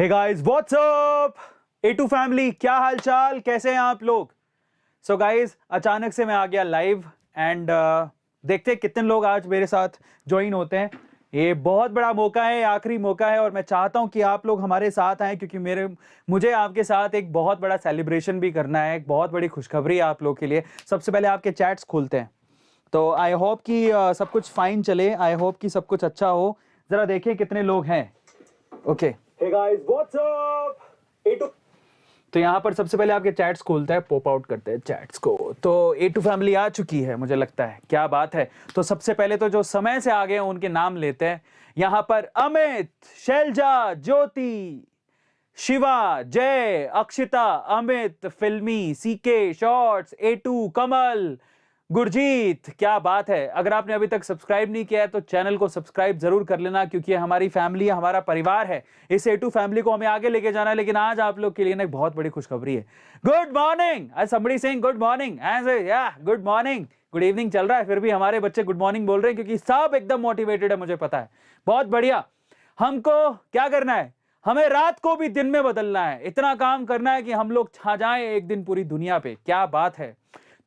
हे guys what's up A2 family, क्या हाल चाल, कैसे हैं आप लोग। सो गाइस अचानक से मैं आ गया लाइव एंड देखते हैं कितने लोग आज मेरे साथ ज्वाइन होते हैं। ये बहुत बड़ा मौका है, आखिरी मौका है और मैं चाहता हूं कि आप लोग हमारे साथ आएं क्योंकि मुझे आपके साथ एक बहुत बड़ा सेलिब्रेशन भी करना है। एक बहुत बड़ी खुशखबरी है आप लोग के लिए। सबसे पहले आपके चैट्स खोलते हैं, तो आई होप कि सब कुछ फाइन चले, आई होप कि सब कुछ अच्छा हो। जरा देखिए कितने लोग हैं। Okay, hey guys what's up A2। तो यहाँ पर सबसे पहले आपके चैट्स खोलते हैं, पॉप आउट करते हैं चैट्स को। तो A2 फैमिली आ चुकी है, मुझे लगता है। क्या बात है। तो सबसे पहले तो जो समय से आ गए हैं उनके नाम लेते हैं। यहाँ पर अमित, शैलजा, ज्योति, शिवा, जय, अक्षिता, अमित, फिल्मी, सीके, शॉर्ट्स, A2, कमल, गुरजीत। क्या बात है। अगर आपने अभी तक सब्सक्राइब नहीं किया है तो चैनल को सब्सक्राइब जरूर कर लेना क्योंकि ये हमारी फैमिली है, हमारा परिवार है। इस A2 फैमिली को हमें आगे लेके जाना है। लेकिन आज आप लोग के लिए ना एक बहुत बड़ी खुशखबरी है। Good morning, somebody saying good morning, good morning, good evening चल रहा है, फिर भी हमारे बच्चे गुड मॉर्निंग बोल रहे हैं क्योंकि सब एकदम मोटिवेटेड है, मुझे पता है। बहुत बढ़िया। हमको क्या करना है, हमें रात को भी दिन में बदलना है। इतना काम करना है कि हम लोग छा जाएं एक दिन पूरी दुनिया पे। क्या बात है।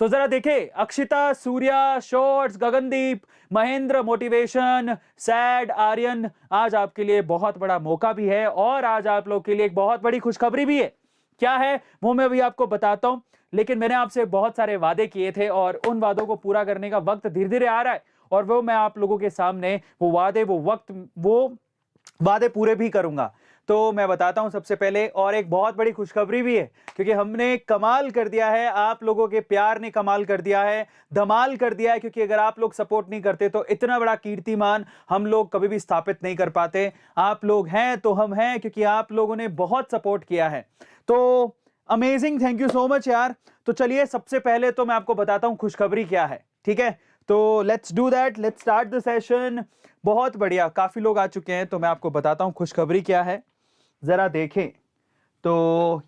तो जरा देखें, Akshita, Surya, shorts, Gagandeep, Mahendra, motivation, sad, Aryan, आज आपके लिए बहुत बड़ा मौका भी है और आज आप लोग के लिए एक बहुत बड़ी खुशखबरी भी है। क्या है वो मैं अभी आपको बताता हूं, लेकिन मैंने आपसे बहुत सारे वादे किए थे और उन वादों को पूरा करने का वक्त धीरे धीरे आ रहा है और वो मैं आप लोगों के सामने वो वादे पूरे भी करूंगा। तो मैं बताता हूं सबसे पहले, और एक बहुत बड़ी खुशखबरी भी है क्योंकि हमने कमाल कर दिया है। आप लोगों के प्यार ने कमाल कर दिया है, धमाल कर दिया है। क्योंकि अगर आप लोग सपोर्ट नहीं करते तो इतना बड़ा कीर्तिमान हम लोग कभी भी स्थापित नहीं कर पाते। आप लोग हैं तो हम हैं क्योंकि आप लोगों ने बहुत सपोर्ट किया है। तो amazing, thank you so much यार। तो चलिए सबसे पहले तो मैं आपको बताता हूं खुशखबरी क्या है, ठीक है। तो let's do that, let's start the session. बहुत बढ़िया, काफी लोग आ चुके हैं तो मैं आपको बताता हूं खुशखबरी क्या है। जरा देखें तो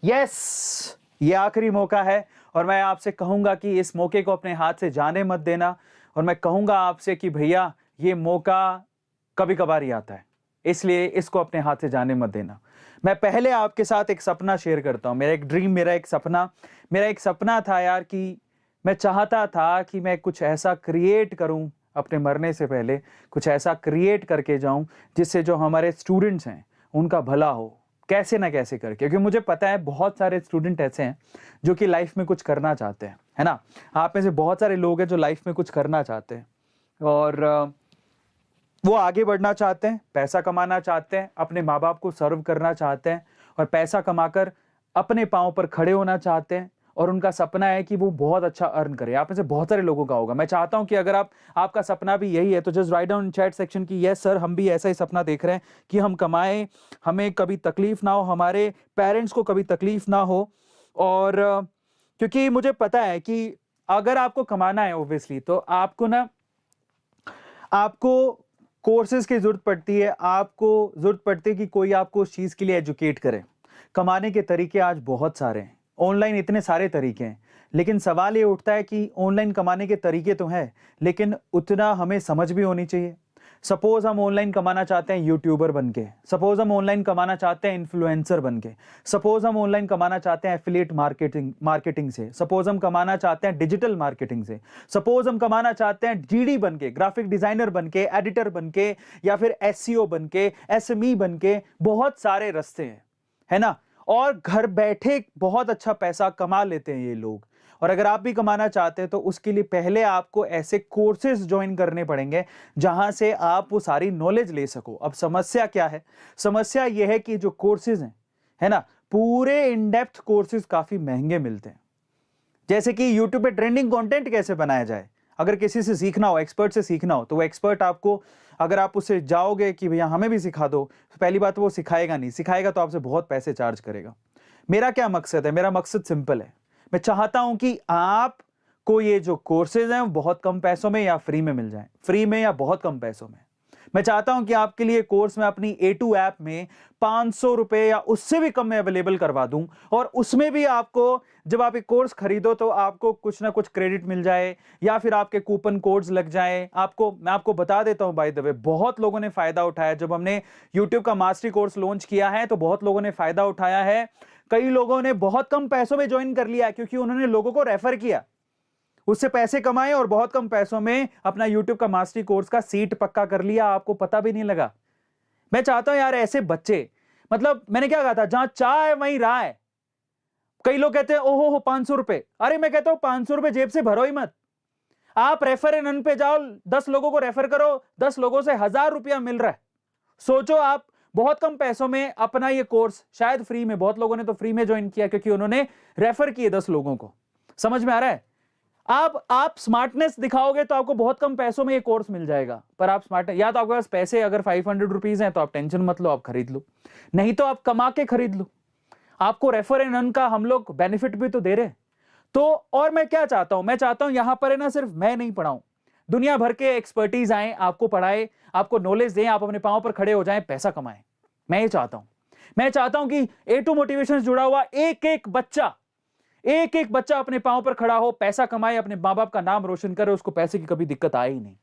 यस, ये आखिरी मौका है और मैं आपसे कहूंगा कि इस मौके को अपने हाथ से जाने मत देना। और मैं कहूंगा आपसे कि भैया ये मौका कभी कभार ही आता है, इसलिए इसको अपने हाथ से जाने मत देना। मैं पहले आपके साथ एक सपना शेयर करता हूं, मेरा एक ड्रीम, मेरा एक सपना था यार कि मैं चाहता था कि मैं कुछ ऐसा क्रिएट करूं अपने मरने से पहले, कुछ ऐसा क्रिएट करके जाऊं जिससे जो हमारे स्टूडेंट्स हैं उनका भला हो, कैसे ना कैसे करके। क्योंकि मुझे पता है बहुत सारे स्टूडेंट ऐसे हैं जो कि लाइफ में कुछ करना चाहते हैं, है ना। आप में से बहुत सारे लोग हैं जो लाइफ में कुछ करना चाहते हैं और वो आगे बढ़ना चाहते हैं, पैसा कमाना चाहते हैं, अपने माँ बाप को सर्व करना चाहते हैं और पैसा कमाकर अपने पाँव पर खड़े होना चाहते हैं। और उनका सपना है कि वो बहुत अच्छा अर्न करे। आप में से बहुत सारे लोगों का होगा। मैं चाहता हूं कि अगर आपका सपना भी यही है तो just write down in chat section की यस सर, हम भी ऐसा ही सपना देख रहे हैं कि हम कमाएं, हमें कभी तकलीफ ना हो, हमारे पेरेंट्स को कभी तकलीफ ना हो। और क्योंकि मुझे पता है कि अगर आपको कमाना है ऑब्वियसली तो आपको कोर्सेज की जरूरत पड़ती है, आपको जरूरत पड़ती है कि कोई आपको उस चीज के लिए एजुकेट करे। कमाने के तरीके आज बहुत सारे हैं, ऑनलाइन इतने सारे तरीके हैं, लेकिन सवाल ये उठता है कि ऑनलाइन कमाने के तरीके तो हैं लेकिन उतना हमें समझ भी होनी चाहिए। सपोज हम ऑनलाइन कमाना चाहते हैं यूट्यूबर बनके, सपोज हम ऑनलाइन कमाना चाहते हैं इन्फ्लुएंसर बनके, सपोज हम ऑनलाइन कमाना चाहते हैं एफिलिएट मार्केटिंग से, सपोज हम कमाना चाहते हैं डिजिटल मार्केटिंग से, सपोज हम कमाना चाहते हैं GD बनके, ग्राफिक डिजाइनर बनके, एडिटर बनके, या फिर SEO बनके, SME बनके। बहुत सारे रास्ते हैं, है ना। और घर बैठे बहुत अच्छा पैसा कमा लेते हैं ये लोग। और अगर आप भी कमाना चाहते हैं तो उसके लिए पहले आपको ऐसे कोर्सेज ज्वाइन करने पड़ेंगे जहां से आप वो सारी नॉलेज ले सको। अब समस्या क्या है, समस्या यह है कि जो कोर्सेज हैं, है ना, पूरे इन डेप्थ कोर्सेज काफी महंगे मिलते हैं। जैसे कि यूट्यूब पे ट्रेंडिंग कंटेंट कैसे बनाया जाए, अगर किसी से सीखना हो, एक्सपर्ट से सीखना हो, तो वो एक्सपर्ट आपको, अगर आप उससे जाओगे कि भैया हमें भी सिखा दो, तो पहली बात वो सिखाएगा नहीं, सिखाएगा तो आपसे बहुत पैसे चार्ज करेगा। मेरा क्या मकसद है, मेरा मकसद सिंपल है। मैं चाहता हूं कि आपको ये जो कोर्सेज हैं वो बहुत कम पैसों में या फ्री में मिल जाएं, फ्री में या बहुत कम पैसों में। मैं चाहता हूं कि आपके लिए कोर्स मैं अपनी A2 ऐप में 500 रुपए या उससे भी कम में अवेलेबल करवा दूं, और उसमें भी आपको जब आप एक कोर्स खरीदो तो आपको कुछ ना कुछ क्रेडिट मिल जाए या फिर आपके कूपन कोड्स लग जाए। मैं आपको बता देता हूं, बाय द वे, बहुत लोगों ने फायदा उठाया। जब हमने YouTube का मास्टरी कोर्स लॉन्च किया है तो बहुत लोगों ने फायदा उठाया है। कई लोगों ने बहुत कम पैसों में ज्वाइन कर लिया क्योंकि उन्होंने लोगों को रेफर किया, उससे पैसे कमाए और बहुत कम पैसों में अपना YouTube का मास्टरी कोर्स का सीट पक्का कर लिया, आपको पता भी नहीं लगा। मैं चाहता हूं यार ऐसे बच्चे, मतलब मैंने क्या कहा था, जहां चाह है वहीं राह है। कई लोग कहते हैं ओहो हो 500 रुपए, अरे मैं कहता हूं 500 रुपए जेब से भरो ही मत। आप रेफर एंड अर्न पे जाओ, 10 लोगों को रेफर करो, 10 लोगों से 1000 रुपया मिल रहा है। सोचो आप बहुत कम पैसों में अपना ये कोर्स, शायद फ्री में, बहुत लोगों ने तो फ्री में ज्वाइन किया क्योंकि उन्होंने रेफर किए 10 लोगों को। समझ में आ रहा है? आप स्मार्टनेस दिखाओगे तो आपको बहुत कम पैसों में ये कोर्स मिल जाएगा। पर आप स्मार्ट, या तो आपके पास पैसे अगर 500 रुपीज हैं तो आप टेंशन मत लो, आप खरीद लो, नहीं तो आप कमा के खरीद लो। आपको रेफर एंड अर्न का हम लोग बेनिफिट भी तो दे रहे हैं। तो और मैं क्या चाहता हूं, मैं चाहता हूं यहां पर है ना, सिर्फ मैं नहीं पढ़ाऊं, दुनिया भर के एक्सपर्टीज आए, आपको पढ़ाए, आपको नॉलेज दें, आप अपने पांव पर खड़े हो जाएं, पैसा कमाएं। मैं ये चाहता हूं। मैं चाहता हूं कि A2 मोटिवेशन जुड़ा हुआ एक एक बच्चा अपने पांव पर खड़ा हो, पैसा कमाए, अपने मां बाप का नाम रोशन करे, उसको पैसे की कभी दिक्कत आए ही नहीं।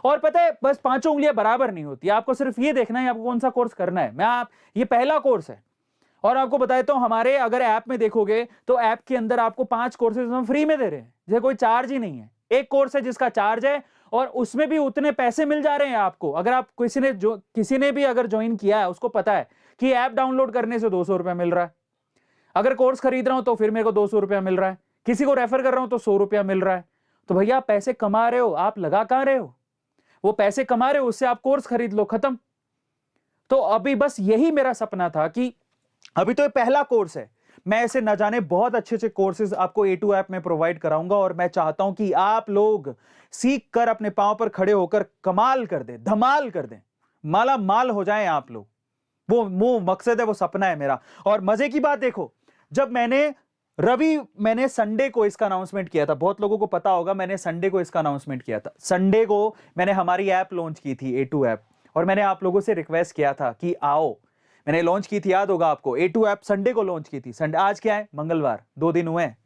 और पता है, बस पांचों उंगलियां बराबर नहीं होती, आपको सिर्फ ये देखना है आपको कौन सा कोर्स करना है। ये पहला कोर्स है और आपको बताता हूं, हमारे अगर ऐप में देखोगे तो ऐप के अंदर आपको 5 कोर्सेज हम फ्री में दे रहे हैं, जैसे कोई चार्ज ही नहीं है। एक कोर्स है जिसका चार्ज है और उसमें भी उतने पैसे मिल जा रहे हैं आपको। अगर आप किसी ने भी अगर ज्वाइन किया है, उसको पता है कि ऐप डाउनलोड करने से 200 रुपया मिल रहा है। अगर कोर्स खरीद रहा हूं तो फिर मेरे को 200 रुपया मिल रहा है, किसी को रेफर कर रहा हूं तो 100 रुपया मिल रहा है। तो भैया आप पैसे कमा रहे हो, आप लगा कहां रहे हो? वो पैसे कमा रहे हो, उससे आप कोर्स खरीद लो, खत्म। तो अभी बस यही मेरा सपना था कि अभी तो ये पहला कोर्स है, मैं ऐसे न जाने बहुत अच्छे अच्छे कोर्सेज आपको A2 ऐप में प्रोवाइड कराऊंगा, और मैं चाहता हूं कि आप लोग सीख कर अपने पांव पर खड़े होकर कमाल कर दें, धमाल कर दें, माला माल हो जाएं आप लोग। वो मकसद है, वो सपना है मेरा। और मजे की बात देखो, जब मैंने संडे को इसका अनाउंसमेंट किया था, बहुत लोगों को पता होगा, मैंने संडे को इसका अनाउंसमेंट किया था। संडे को मैंने हमारी ऐप लॉन्च की थी, A2 ऐप, और मैंने आप लोगों से रिक्वेस्ट किया था कि आओ। मैंने लॉन्च की थी, याद होगा आपको, A2 ऐप संडे को लॉन्च की थी। संडे, आज क्या है, मंगलवार, 2 दिन हुए हैं।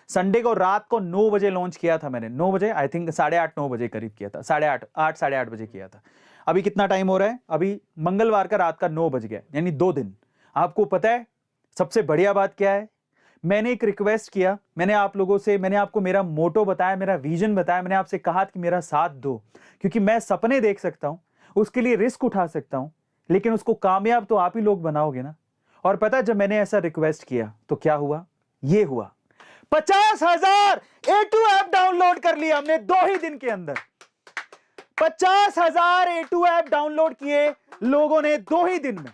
संडे को रात को 9 बजे लॉन्च किया था मैंने, 9 बजे, आई थिंक 8:30 9 बजे करीब किया था, 8:30 साढ़े 8 बजे किया था। अभी कितना टाइम हो रहा है, अभी मंगलवार का रात का 9 बज गया, यानी 2 दिन। आपको पता है सबसे बढ़िया बात क्या है, मैंने एक रिक्वेस्ट किया, मैंने आपको मेरा मोटो बताया, मेरा विजन बताया, मैंने आपसे कहा कि मेरा साथ दो, क्योंकि मैं सपने देख सकता हूं, उसके लिए रिस्क उठा सकता हूं, लेकिन उसको कामयाब तो आप ही लोग बनाओगे ना। और पता है जब मैंने ऐसा रिक्वेस्ट किया तो क्या हुआ, ये हुआ, 50,000 A2 ऐप डाउनलोड कर लिया हमने 2 ही दिन के अंदर। 50,000 A2 ऐप डाउनलोड किए लोगों ने 2 ही दिन में,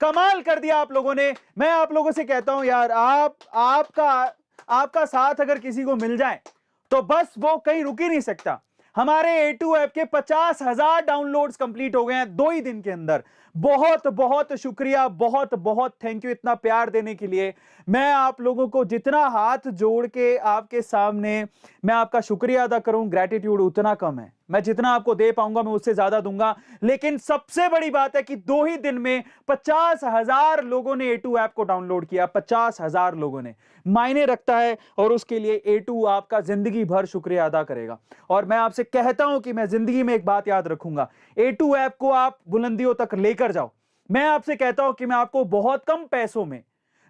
कमाल कर दिया आप लोगों ने। मैं आप लोगों से कहता हूं यार, आपका साथ अगर किसी को मिल जाए तो बस वो कहीं रुक ही नहीं सकता। हमारे A2 ऐप के 50,000 डाउनलोड्स कंप्लीट हो गए हैं 2 ही दिन के अंदर। बहुत बहुत शुक्रिया, बहुत बहुत थैंक यू इतना प्यार देने के लिए। मैं आप लोगों को जितना हाथ जोड़ के आपके सामने मैं आपका शुक्रिया अदा करूं, ग्रैटिट्यूड उतना कम है। मैं जितना आपको दे पाऊंगा मैं उससे ज्यादा दूंगा, लेकिन सबसे बड़ी बात है कि 2 ही दिन में 50,000 लोगों ने A2 ऐप को डाउनलोड किया। 50,000 लोगों ने, मायने रखता है, और उसके लिए A2 आपका जिंदगी भर शुक्रिया अदा करेगा। और मैं आपसे कहता हूं कि मैं जिंदगी में एक बात याद रखूंगा, A2 ऐप को आप बुलंदियों तक लेकर जाओ। मैं आपसे कहता हूं कि मैं आपको बहुत कम पैसों में,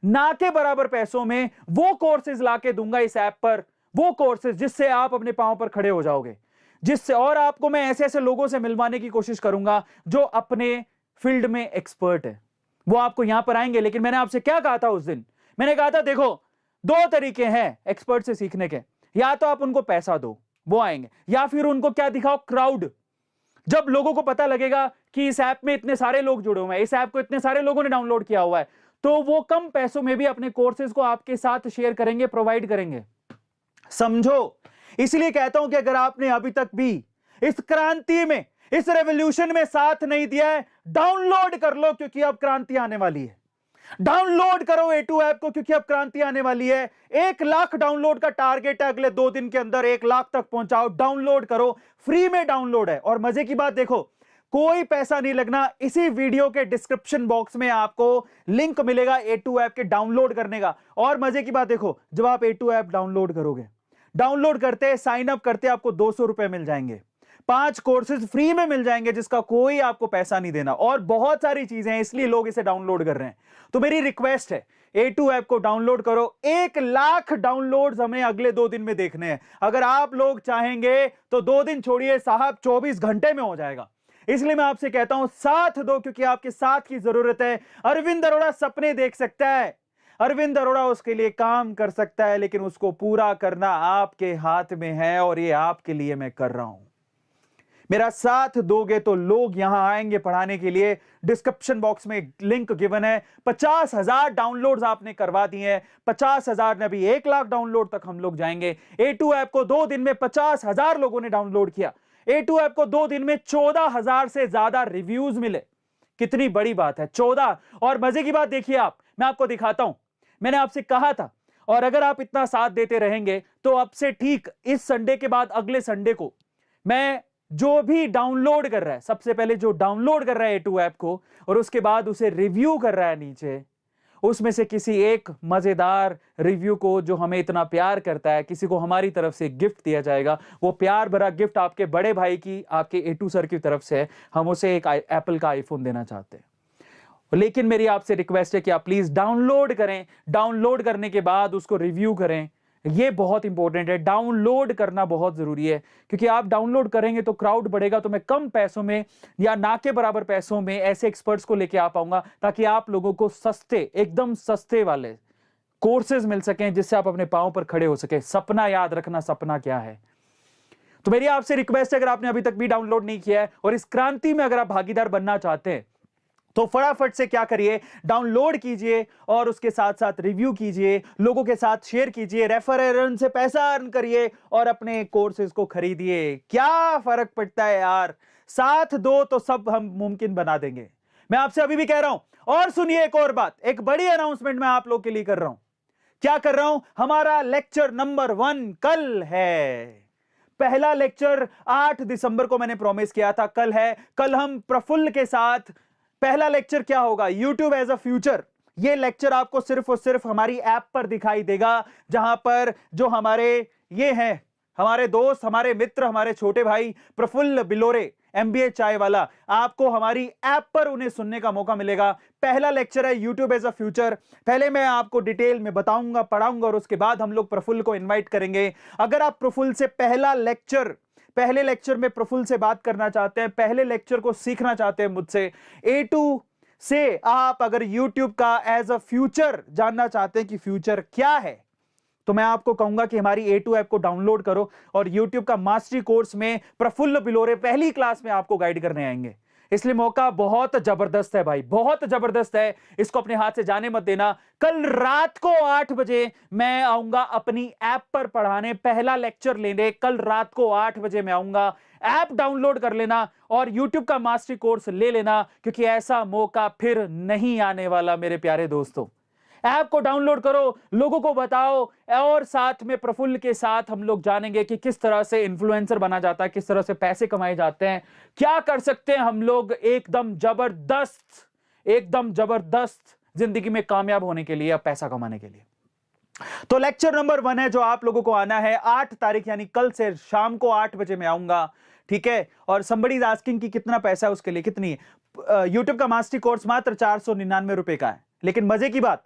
ना के बराबर पैसों में वो कोर्सेज लाके दूंगा इस ऐप पर, वो कोर्सेज जिससे आप अपने पांव पर खड़े हो जाओगे, जिससे, और आपको मैं ऐसे ऐसे लोगों से मिलवाने की कोशिश करूंगा जो अपने फील्ड में एक्सपर्ट है। वो आपको यहां पर आएंगे। लेकिन मैंने आपसे क्या कहा था उस दिन, मैंने कहा था देखो 2 तरीके हैं एक्सपर्ट से सीखने के, या तो आप उनको पैसा दो वो आएंगे, या फिर उनको क्या दिखाओ, क्राउड। जब लोगों को पता लगेगा कि इस ऐप में इतने सारे लोग जुड़े हुए हैं, इस ऐप को इतने सारे लोगों ने डाउनलोड किया हुआ है, तो वो कम पैसों में भी अपने कोर्सेज को आपके साथ शेयर करेंगे, प्रोवाइड करेंगे। समझो, इसलिए कहता हूं कि अगर आपने अभी तक भी इस क्रांति में, इस रेवोल्यूशन में साथ नहीं दिया है, डाउनलोड कर लो, क्योंकि अब क्रांति आने वाली है। डाउनलोड करो A2 ऐप को, क्योंकि अब क्रांति आने वाली है। 1 लाख डाउनलोड का टारगेट है, अगले 2 दिन के अंदर 1 लाख तक पहुंचाओ। डाउनलोड करो, फ्री में डाउनलोड है। और मजे की बात देखो, कोई पैसा नहीं लगना। इसी वीडियो के डिस्क्रिप्शन बॉक्स में आपको लिंक मिलेगा A2 ऐप के डाउनलोड करने का। और मजे की बात देखो, जब आप A2 ऐप डाउनलोड करोगे, डाउनलोड करते साइन अप करते आपको 200 रुपए मिल जाएंगे, 5 कोर्सेज फ्री में मिल जाएंगे जिसका कोई आपको पैसा नहीं देना, और बहुत सारी चीजें हैं, इसलिए लोग इसे डाउनलोड कर रहे हैं। तो मेरी रिक्वेस्ट है, A2 ऐप को डाउनलोड करो। 1 लाख डाउनलोड्स हमें अगले 2 दिन में देखने हैं। अगर आप लोग चाहेंगे तो 2 दिन छोड़िए साहब, 24 घंटे में हो जाएगा। इसलिए मैं आपसे कहता हूं साथ दो, क्योंकि आपके साथ की जरूरत है। अरविंद अरोड़ा सपने देख सकता है, अरविंद अरोड़ा उसके लिए काम कर सकता है, लेकिन उसको पूरा करना आपके हाथ में है, और ये आपके लिए मैं कर रहा हूं। मेरा साथ दोगे तो लोग यहां आएंगे पढ़ाने के लिए। डिस्क्रिप्शन बॉक्स में लिंक गिवन है। 50,000 डाउनलोड्स आपने करवा दिए हैं, 50,000 ने भी 1 लाख डाउनलोड तक हम लोग जाएंगे। A2 ऐप को 2 दिन में 50,000 लोगों ने डाउनलोड किया। A2 ऐप को 2 दिन में 14,000 से ज्यादा रिव्यूज मिले। कितनी बड़ी बात है, 14। और मजे की बात देखिए, मैं आपको दिखाता हूं। मैंने आपसे कहा था, और अगर आप इतना साथ देते रहेंगे तो अब से ठीक इस संडे के बाद अगले संडे को मैं जो भी डाउनलोड कर रहा है, सबसे पहले जो डाउनलोड कर रहा है A2 ऐप को और उसके बाद उसे रिव्यू कर रहा है नीचे, उसमें से किसी एक मजेदार रिव्यू को, जो हमें इतना प्यार करता है, किसी को हमारी तरफ से गिफ्ट दिया जाएगा। वो प्यार भरा गिफ्ट आपके बड़े भाई की, आपके A2 सर की तरफ से है। हम उसे एक एप्पल का आईफोन देना चाहते हैं। लेकिन मेरी आपसे रिक्वेस्ट है कि आप प्लीज डाउनलोड करें। डाउनलोड करने के बाद उसको रिव्यू करें। ये बहुत इंपॉर्टेंट है, डाउनलोड करना बहुत जरूरी है, क्योंकि आप डाउनलोड करेंगे तो क्राउड बढ़ेगा, तो मैं कम पैसों में या ना के बराबर पैसों में ऐसे एक्सपर्ट्स को लेके आ पाऊंगा, ताकि आप लोगों को सस्ते, एकदम सस्ते वाले कोर्सेज मिल सकें, जिससे आप अपने पांव पर खड़े हो सके। सपना याद रखना, सपना क्या है। तो मेरी आपसे रिक्वेस्ट है, अगर आपने अभी तक भी डाउनलोड नहीं किया है और इस क्रांति में अगर आप भागीदार बनना चाहते हैं, तो फटाफट से क्या करिए, डाउनलोड कीजिए और उसके साथ साथ रिव्यू कीजिए, लोगों के साथ शेयर कीजिए, रेफरल से पैसा अर्न करिए और अपने कोर्सेज को खरीदिए। क्या फर्क पड़ता है यार, साथ दो तो सब हम मुमकिन बना देंगे। मैं आपसे अभी भी कह रहा हूं। और सुनिए एक और बात, एक बड़ी अनाउंसमेंट मैं आप लोग के लिए कर रहा हूं। क्या कर रहा हूं? हमारा लेक्चर नंबर 1 कल है। पहला लेक्चर 8 दिसंबर को मैंने प्रॉमिस किया था, कल है। कल हम प्रफुल्ल के साथ पहला लेक्चर क्या होगा, यूट्यूब एज अ फ्यूचर। ये लेक्चर आपको सिर्फ और सिर्फ हमारी ऐप पर दिखाई देगा, जहां पर जो हमारे ये हैं, हमारे दोस्त, हमारे मित्र, हमारे छोटे भाई प्रफुल्ल बिलोरे, MBA चाय वाला, आपको हमारी ऐप पर उन्हें सुनने का मौका मिलेगा। पहला लेक्चर है यूट्यूब एज अ फ्यूचर। पहले मैं आपको डिटेल में बताऊंगा, पढ़ाऊंगा, और उसके बाद हम लोग प्रफुल्ल को इन्वाइट करेंगे। अगर आप प्रफुल्ल से पहले लेक्चर में प्रफुल्ल से बात करना चाहते हैं, पहले लेक्चर को सीखना चाहते हैं मुझसे, A2 से आप अगर YouTube का एज अ फ्यूचर जानना चाहते हैं कि फ्यूचर क्या है, तो मैं आपको कहूंगा कि हमारी A2 ऐप को डाउनलोड करो और YouTube का मास्टरी कोर्स में प्रफुल्ल बिलोरे पहली क्लास में आपको गाइड करने आएंगे। इसलिए मौका बहुत जबरदस्त है भाई, बहुत जबरदस्त है। इसको अपने हाथ से जाने मत देना। कल रात को 8 बजे मैं आऊंगा अपनी ऐप पर पढ़ाने, पहला लेक्चर लेने। कल रात को 8 बजे मैं आऊंगा। ऐप डाउनलोड कर लेना और YouTube का मास्टरी कोर्स ले लेना, क्योंकि ऐसा मौका फिर नहीं आने वाला मेरे प्यारे दोस्तों। ऐप को डाउनलोड करो, लोगों को बताओ, और साथ में प्रफुल्ल के साथ हम लोग जानेंगे कि किस तरह से इन्फ्लुएंसर बना जाता है, किस तरह से पैसे कमाए जाते हैं, क्या कर सकते हैं हम लोग एकदम जबरदस्त जिंदगी में कामयाब होने के लिए या पैसा कमाने के लिए। तो लेक्चर नंबर 1 है जो आप लोगों को आना है 8 तारीख, यानी कल से शाम को 8 बजे मैं आऊंगा, ठीक है। और somebody is asking कि कितना पैसा है उसके लिए, कितनी है। यूट्यूब का मास्टरी कोर्स मात्र 499 रुपए का है। लेकिन मजे की बात,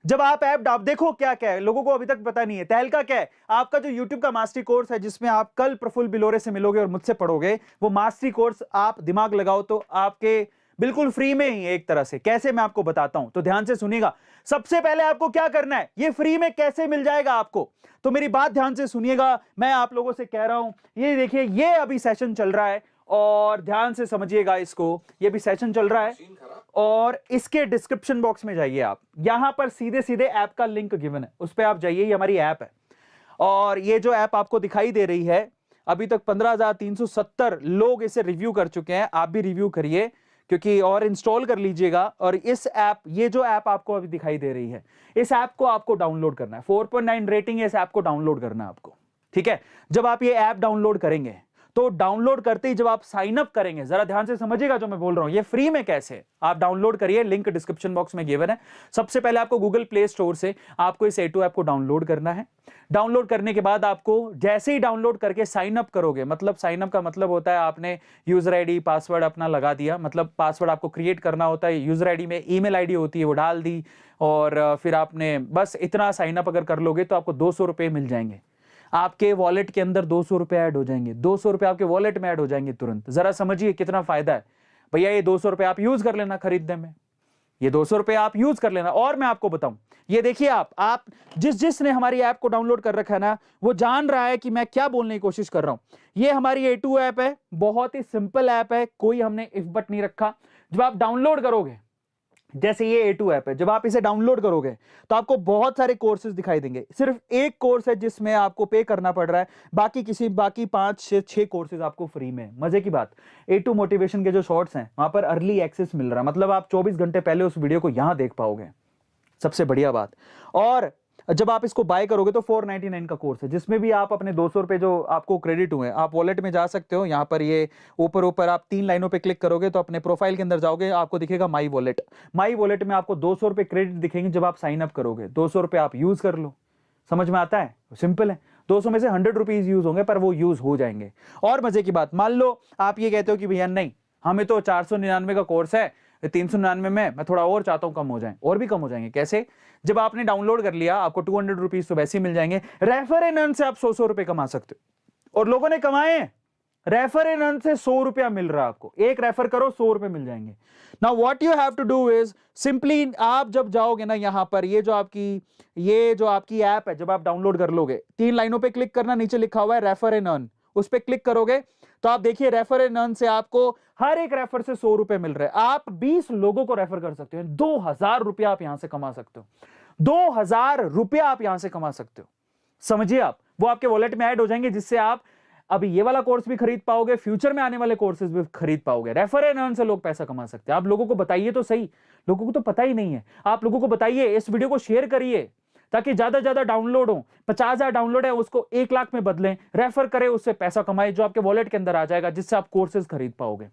जब आप ऐप देखो क्या क्या है, लोगों को अभी तक पता नहीं है। तहलका क्या है, आपका जो YouTube का मास्टरी कोर्स है, जिसमें आप कल प्रफुल्ल बिलोरे से मिलोगे और मुझसे पढ़ोगे, वो मास्टरी कोर्स आप दिमाग लगाओ तो आपके बिल्कुल फ्री में ही, एक तरह से। कैसे, मैं आपको बताता हूं, तो ध्यान से सुनिएगा। सबसे पहले आपको क्या करना है, ये फ्री में कैसे मिल जाएगा आपको, तो मेरी बात ध्यान से सुनिएगा। मैं आप लोगों से कह रहा हूं, ये देखिए, ये अभी सेशन चल रहा है और ध्यान से समझिएगा इसको। ये भी सेशन चल रहा है और इसके डिस्क्रिप्शन बॉक्स में जाइए आप, यहां पर सीधे सीधे ऐप का लिंक गिवन है, उस पर आप जाइए। ये हमारी ऐप है और ये जो ऐप आपको दिखाई दे रही है, अभी तक 15,370 लोग इसे रिव्यू कर चुके हैं। आप भी रिव्यू करिए, क्योंकि और इंस्टॉल कर लीजिएगा। और इस ऐप, ये जो ऐप आपको अभी दिखाई दे रही है, इस ऐप को आपको डाउनलोड करना है। 4.9 रेटिंग है इस ऐप को डाउनलोड करना है आपको, ठीक है। जब आप ये ऐप डाउनलोड करेंगे तो डाउनलोड करते ही जब आप साइन अप करेंगे, जरा ध्यान से समझिएगा जो मैं बोल रहा हूं, ये फ्री में कैसे आप डाउनलोड करिए, लिंक डिस्क्रिप्शन बॉक्स में गिवन है। सबसे पहले आपको गूगल प्ले स्टोर से आपको इस A2 ऐप को डाउनलोड करना है। डाउनलोड करने के बाद आपको जैसे ही डाउनलोड करके साइन अप करोगे, मतलब साइन अप का मतलब होता है आपने यूजर आईडी पासवर्ड अपना लगा दिया, मतलब पासवर्ड आपको क्रिएट करना होता है, यूजर आईडी में ईमेल आईडी होती है वो डाल दी, और फिर आपने बस इतना साइन अप अगर कर लोगे तो आपको 200 रुपए मिल जाएंगे। आपके वॉलेट के अंदर 200 रुपए ऐड हो जाएंगे, 200 रुपए आपके वॉलेट में ऐड हो जाएंगे तुरंत। जरा समझिए कितना फायदा है भैया। ये 200 रुपए आप यूज कर लेना खरीदने में, ये 200 रुपए आप यूज कर लेना। और मैं आपको बताऊं, ये देखिए आप जिसने हमारी ऐप को डाउनलोड कर रखा है ना, वो जान रहा है कि मैं क्या बोलने की कोशिश कर रहा हूं। ये हमारी A2 ऐप है, बहुत ही सिंपल ऐप है, कोई हमने इफ बट नहीं रखा। जब आप डाउनलोड करोगे, जैसे ये A2 ऐप है, जब आप इसे डाउनलोड करोगे तो आपको बहुत सारे कोर्सेज दिखाई देंगे। सिर्फ एक कोर्स है जिसमें आपको पे करना पड़ रहा है, बाकी 5 से 6 कोर्सेज आपको फ्री में। मजे की बात, A2 मोटिवेशन के जो शॉर्ट्स हैं वहां पर अर्ली एक्सेस मिल रहा है, मतलब आप 24 घंटे पहले उस वीडियो को यहां देख पाओगे, सबसे बढ़िया बात। और जब आप इसको बाय करोगे तो 499 का कोर्स है, जिसमें भी आप अपने 200 रुपए जो आपको क्रेडिट हुए, आप वॉलेट में जा सकते हो। यहाँ पर ये ऊपर आप 3 लाइनों पे क्लिक करोगे तो अपने प्रोफाइल के अंदर जाओगे, आपको दिखेगा माई वॉलेट। माई वॉलेट में आपको 200 रुपए क्रेडिट दिखेंगे जब आप साइन अप करोगे। 200 रुपए आप यूज कर लो, समझ में आता है? सिंपल है। 200 में से 100 रुपीज यूज होंगे, पर वो यूज हो जाएंगे। और मजे की बात, मान लो आप ये कहते हो कि भैया नहीं, हमें तो 499 का कोर्स है, 399 में मैं थोड़ा और चाहता हूं कम हो जाए, और भी कम हो जाएंगे। कैसे? जब आपने डाउनलोड कर लिया आपको 200 रुपीज तो वैसे ही मिल जाएंगे। रेफर एंड अर्न से आप 100 रुपए कमा सकते हो, और लोगों ने कमाए हैं। रेफर एंड अर्न से 100 रुपया मिल रहा है आपको, एक रेफर करो 100 रुपए मिल जाएंगे। Now what you have to do is simply, आप जब जाओगे ना यहां पर, ये जो आपकी ऐप है, जब आप डाउनलोड कर लोगे, 3 लाइनों पे क्लिक करना, नीचे लिखा हुआ है रेफर एंड अर्न, उस पर क्लिक करोगे तो आप देखिए रेफर एंड अर्न से आपको हर एक रेफर से 100 रुपए मिल रहे हैं। आप 20 लोगों को रेफर कर सकते हो, 2000 रुपया आप यहां से कमा सकते हो। 2000 रुपया आप यहां से कमा सकते हो, समझिए आप। वो आपके वॉलेट में ऐड हो जाएंगे, जिससे आप अभी ये वाला कोर्स भी खरीद पाओगे, फ्यूचर में आने वाले कोर्सेज भी खरीद पाओगे। रेफर एंड अर्न से लोग पैसा कमा सकते हैं। आप लोगों को बताइए तो सही, लोगों को तो पता ही नहीं है। आप लोगों को बताइए, इस वीडियो को शेयर करिए ताकि ज्यादा ज्यादा डाउनलोड हो। 50,000 डाउनलोड है, उसको 1 लाख में बदलें, रेफर करें, उससे पैसा कमाए जो आपके वॉलेट के अंदर आ जाएगा, जिससे आप कोर्सेज खरीद पाओगे।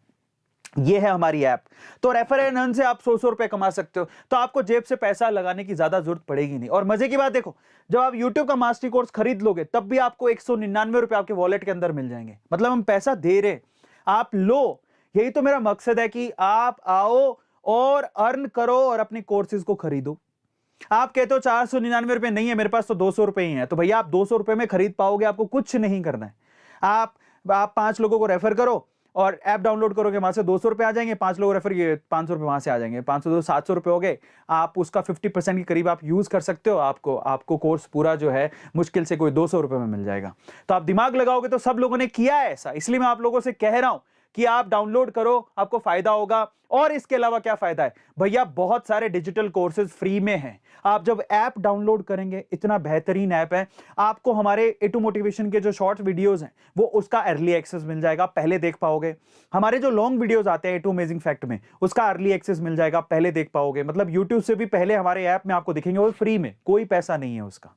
ये है हमारी ऐप। तो रेफर एंड अर्न से आप 100 रुपए कमा सकते हो, तो आपको जेब से पैसा लगाने की ज्यादा जरूरत पड़ेगी नहीं। और मजे की बात देखो, जब आप YouTube का मास्टरी कोर्स खरीद लोगे तब भी आपको 199 रुपए आपके वॉलेट के अंदर मिल जाएंगे। मतलब हम पैसा दे रहे, आप लो। यही तो मेरा मकसद है कि आप आओ और अर्न करो और अपने कोर्सेज को खरीदो। आप कहते हो 499 रुपए नहीं है मेरे पास, तो 200 रुपए ही है, तो भैया आप 200 रुपए में खरीद पाओगे। आपको कुछ नहीं करना है, आप 5 लोगों को रेफर करो और ऐप डाउनलोड करोगे, वहां से 200 रुपए आ जाएंगे। 5 लोग रेफर किए, 500 रुपए वहां से आ जाएंगे। 500 700 रुपए हो गए। आप उसका 50% के करीब आप यूज कर सकते हो। आपको कोर्स पूरा जो है मुश्किल से कोई 200 रुपए में मिल जाएगा। तो आप दिमाग लगाओगे तो सब लोगों ने किया है ऐसा, इसलिए मैं आप लोगों से कह रहा हूं कि आप डाउनलोड करो, आपको फायदा होगा। और इसके अलावा क्या फायदा है भैया, बहुत सारे डिजिटल कोर्सेज फ्री में हैं। आप जब ऐप डाउनलोड करेंगे, इतना बेहतरीन ऐप है, आपको हमारे A2 मोटिवेशन के जो शॉर्ट वीडियोस हैं वो उसका अर्ली एक्सेस मिल जाएगा, पहले देख पाओगे। हमारे जो लॉन्ग वीडियोस आते हैं A2 अमेजिंग फैक्ट में, उसका अर्ली एक्सेस मिल जाएगा, पहले देख पाओगे। मतलब YouTube से भी पहले हमारे ऐप में आपको दिखेंगे, वो फ्री में, कोई पैसा नहीं है उसका।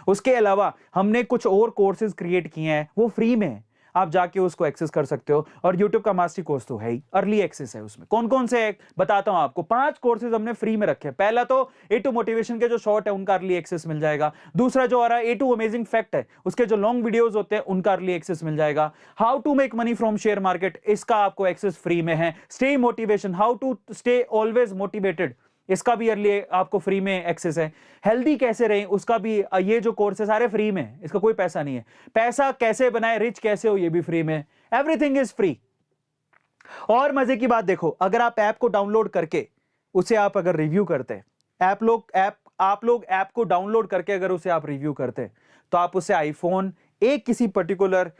उसके अलावा हमने कुछ और कोर्सेज क्रिएट किए हैं, वो फ्री में है, आप जाके उसको एक्सेस कर सकते हो। और YouTube का मास्टरी कोर्स तो है ही, अर्ली एक्सेस है। उसमें कौन कौन से बताता हूं आपको। 5 कोर्सेज हमने फ्री में रखे हैं। पहला तो A2 मोटिवेशन के जो शॉर्ट है उनका अर्ली एक्सेस मिल जाएगा। दूसरा जो आ रहा है A2 अमेजिंग फैक्ट है, उसके जो लॉन्ग वीडियोस होते हैं उनका अर्ली एक्सेस मिल जाएगा। How to make money from share market, इसका आपको एक्सेस फ्री में है। Stay motivation, how to stay always motivated, इसका भी अर्ली आपको फ्री में एक्सेस है। हेल्दी कैसे रहें, उसका भी, ये जो कोर्स है सारे फ्री में है, इसका कोई पैसा नहीं है। पैसा कैसे बनाए, रिच कैसे हो, ये भी फ्री में। Everything is free. और मजे की बात देखो, अगर आप ऐप को डाउनलोड करके उसे आप अगर रिव्यू करते हैं, आप लोग ऐप को डाउनलोड करके अगर उसे आप रिव्यू करते हैं, तो आप उसे आईफोन, एक किसी पर्टिकुलर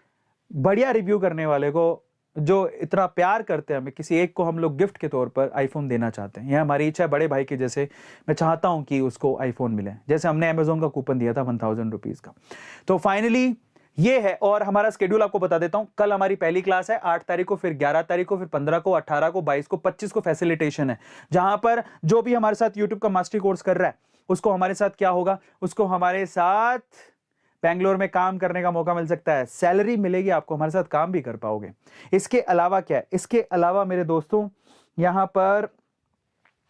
बढ़िया रिव्यू करने वाले को, जो इतना प्यार करते हैं हमें, किसी एक को हम लोग गिफ्ट के तौर पर आईफोन देना चाहते हैं। यह हमारी इच्छा है, बड़े भाई की जैसे मैं चाहता हूं कि उसको आईफोन मिले, जैसे हमने अमेजोन का कूपन दिया था 1000 रुपीज का। तो फाइनली ये है। और हमारा स्केड्यूल आपको बता देता हूं, कल हमारी पहली क्लास है 8 तारीख को, फिर 11 तारीख को, फिर 15 को, 18 को, 22 को, 25 को फैसिलिटेशन है, जहां पर जो भी हमारे साथ यूट्यूब का मास्टरी कोर्स कर रहा है उसको हमारे साथ क्या होगा, उसको हमारे साथ बैंगलोर में काम करने का मौका मिल सकता है, सैलरी मिलेगी आपको, हमारे साथ काम भी कर पाओगे। इसके अलावा क्या है, इसके अलावा मेरे दोस्तों यहां पर,